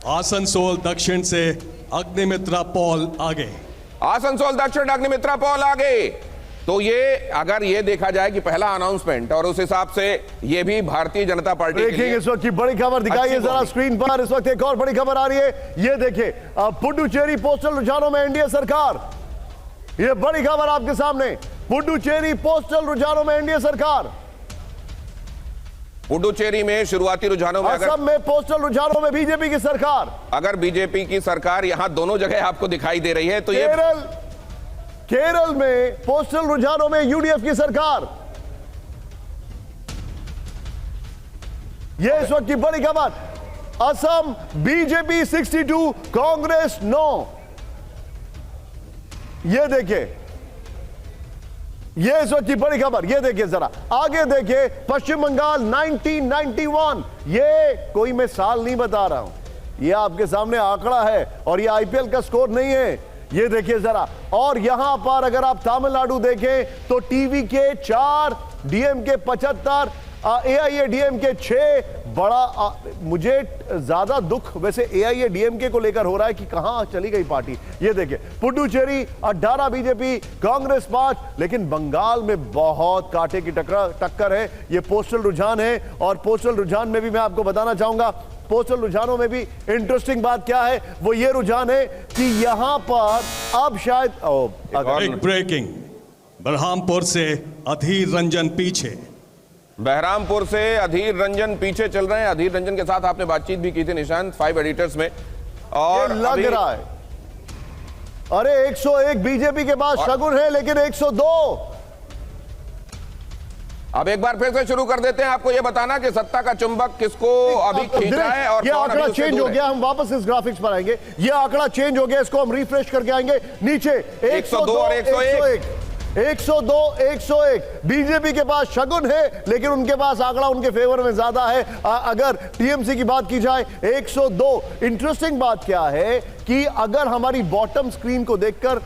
आसनसोल दक्षिण से अग्निमित्रा पॉल आगे। आसनसोल दक्षिण अग्निमित्रा पॉल आगे। तो ये अगर ये देखा जाए कि पहला अनाउंसमेंट और उस हिसाब से ये भी भारतीय जनता पार्टी के लिए इस वक्त की बड़ी खबर दिखाइए जरा स्क्रीन पर। इस वक्त एक और बड़ी खबर आ रही है, ये देखिए पुडुचेरी पोस्टल रुझानों में एनडीए सरकार। ये बड़ी खबर आपके सामने, पुडुचेरी पोस्टल रुझानों में एनडीए सरकार। पुडुचेरी में शुरुआती रुझानों में असम में पोस्टल रुझानों में बीजेपी की सरकार। अगर बीजेपी की सरकार यहां दोनों जगह आपको दिखाई दे रही है तो ये केरल में पोस्टल रुझानों में यूडीएफ की सरकार। यह इस वक्त की बड़ी खबर। असम बीजेपी 62, कांग्रेस 9। यह देखिए, यह इस वक्त की बड़ी खबर। यह देखिए जरा आगे देखिए, पश्चिम बंगाल 1991। यह कोई मैं साल नहीं बता रहा हूं, यह आपके सामने आंकड़ा है और यह आईपीएल का स्कोर नहीं है। ये देखिए जरा, और यहां पर अगर आप तमिलनाडु देखें तो टीवी के 4, डीएमके 75, एआईएडीएमके 6। बड़ा मुझे ज्यादा दुख वैसे एआईएडीएमके को लेकर हो रहा है कि कहां चली गई पार्टी। ये देखिए, पुडुचेरी 18 बीजेपी, कांग्रेस 5। लेकिन बंगाल में बहुत कांटे की टक्कर है। ये पोस्टल रुझान है और पोस्टल रुझान में भी मैं आपको बताना चाहूंगा, पोस्टल रुझानों में भी इंटरेस्टिंग बात क्या है, वो ये रुझान है कि यहां पर अब शायद ब्रेकिंग बरहामपुर से अधीर रंजन पीछे। बहरामपुर से अधीर रंजन पीछे चल रहे हैं। अधीर रंजन के साथ आपने बातचीत भी की थी निशांत 5 एडिटर्स में, और लग रहा है अरे 101 बीजेपी के पास शगुन है, लेकिन 102। अब एक बार फिर से शुरू कर देते हैं, आपको यह बताना कि सत्ता का चुंबक किसको अभी खींच रहा है और ये आंकड़ा चेंज हो गया। हम वापस इस ग्राफिक्स पर आएंगे। ये आंकड़ा चेंज हो गया, इसको हम रिफ्रेश करके आएंगे। नीचे 102 और 101 102 101 बीजेपी के पास शगुन है, लेकिन उनके पास आंकड़ा उनके फेवर में ज्यादा है। अगर टीएमसी की बात की जाए 102। इंटरेस्टिंग बात क्या है कि अगर हमारी बॉटम स्क्रीन को देखकर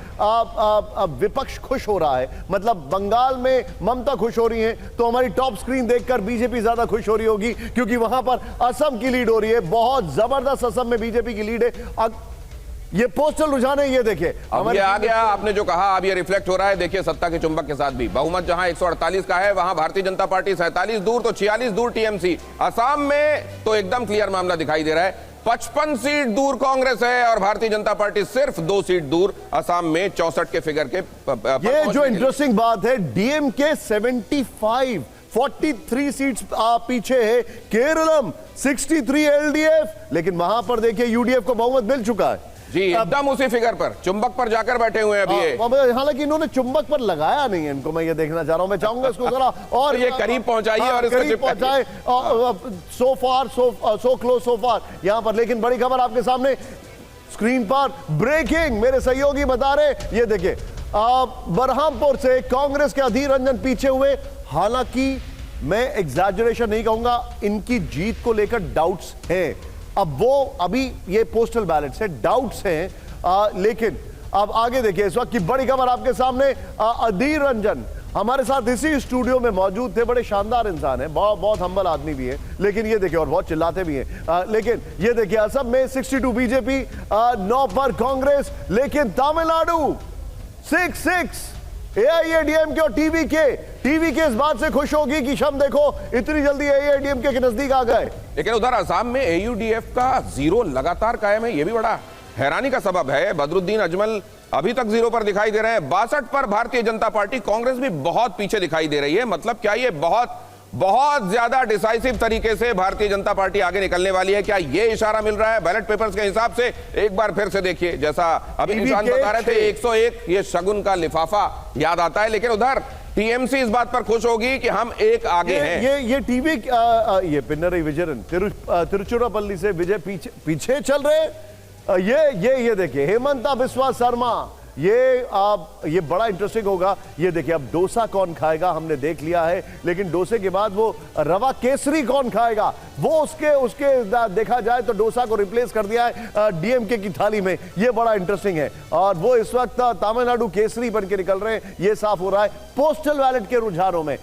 विपक्ष खुश हो रहा है, मतलब बंगाल में ममता खुश हो रही है, तो हमारी टॉप स्क्रीन देखकर बीजेपी ज्यादा खुश हो रही होगी, क्योंकि वहां पर असम की लीड हो रही है। बहुत जबरदस्त असम में बीजेपी की लीड है। ये पोस्टल रुझान है, ये देखिए अब ये आ गया। आपने जो कहा अब ये रिफ्लेक्ट हो रहा है। देखिए सत्ता के चुंबक के साथ भी बहुमत जहां 148 का है, वहां भारतीय जनता पार्टी 47 दूर तो 46 दूर टीएमसी। असम में तो एकदम क्लियर मामला दिखाई दे रहा है, 55 सीट दूर कांग्रेस है और भारतीय जनता पार्टी सिर्फ 2 सीट दूर असम में 64 के फिगर के। ये जो इंटरेस्टिंग बात है, डीएमके 75 43 सीट्स पीछे है, केरलम 63 एलडीएफ, लेकिन वहां पर देखिए यूडीएफ को बहुमत मिल चुका है जी, एकदम उसी फिगर पर चुंबक पर जाकर बैठे हुए हैं अभी। हालांकि इन्होंने चुंबक पर लगाया नहीं है, इनको मैं ये देखना चाह रहा हूं। मैं चाहूंगा इसको जरा और ये करीब पहुंचाइए और इसको करीब पहुंचाए। सो फार सो क्लोज सो फार यहां पर। लेकिन बड़ी खबर आपके सामने स्क्रीन पर, ब्रेकिंग मेरे सहयोगी बता रहे। ये देखिए, बरहामपुर से कांग्रेस के अधीर रंजन पीछे हुए। हालांकि मैं एग्जैजरेशन नहीं कहूंगा, इनकी जीत को लेकर डाउट्स हैं। अब वो अभी ये पोस्टल बैलेट से डाउट्स हैं, लेकिन अब आगे देखिए। इस वक्त की बड़ी खबर आपके सामने, अधीर रंजन हमारे साथ इसी स्टूडियो में मौजूद थे। बड़े शानदार इंसान है, बहुत हम्बल आदमी भी है, लेकिन ये देखिए, और बहुत चिल्लाते भी हैं। लेकिन ये देखिए, असम में 62 बीजेपी, 9 पर कांग्रेस, लेकिन तमिलनाडु 6 एआईएडीएमके और टीवी के इस बात से खुश होगी कि शम देखो इतनी जल्दी एआईएडीएमके के नजदीक आ गए। लेकिन उधर असम में एयूडीएफ का 0 लगातार कायम है, यह भी बड़ा हैरानी का सबब है। बदरुद्दीन अजमल अभी तक 0 पर दिखाई दे रहे हैं। 62 पर भारतीय जनता पार्टी, कांग्रेस भी बहुत पीछे दिखाई दे रही है। मतलब क्या ये बहुत ज्यादा डिसाइसिव तरीके से भारतीय जनता पार्टी आगे निकलने वाली है? क्या ये इशारा मिल रहा है बैलेट पेपर्स के हिसाब से? एक बार फिर से देखिए, जैसा अभी निशान बता रहे थे 101, ये शगुन का लिफाफा याद आता है। लेकिन उधर टीएमसी इस बात पर खुश होगी कि हम एक आगे हैं। ये टीवी ये पिनरई विजयन तिरुचिरापल्ली से विजय पीछे चल रहे। ये देखिए, हेमंता बिस्वा शर्मा, ये बड़ा इंटरेस्टिंग होगा। ये देखिए, अब डोसा कौन खाएगा हमने देख लिया है, लेकिन डोसे के बाद वो रवा केसरी कौन खाएगा, वो उसके देखा जाए तो डोसा को रिप्लेस कर दिया है डीएमके की थाली में। ये बड़ा इंटरेस्टिंग है, और वो इस वक्त तमिलनाडु केसरी बन के निकल रहे हैं, ये साफ हो रहा है पोस्टल बैलेट के रुझानों में।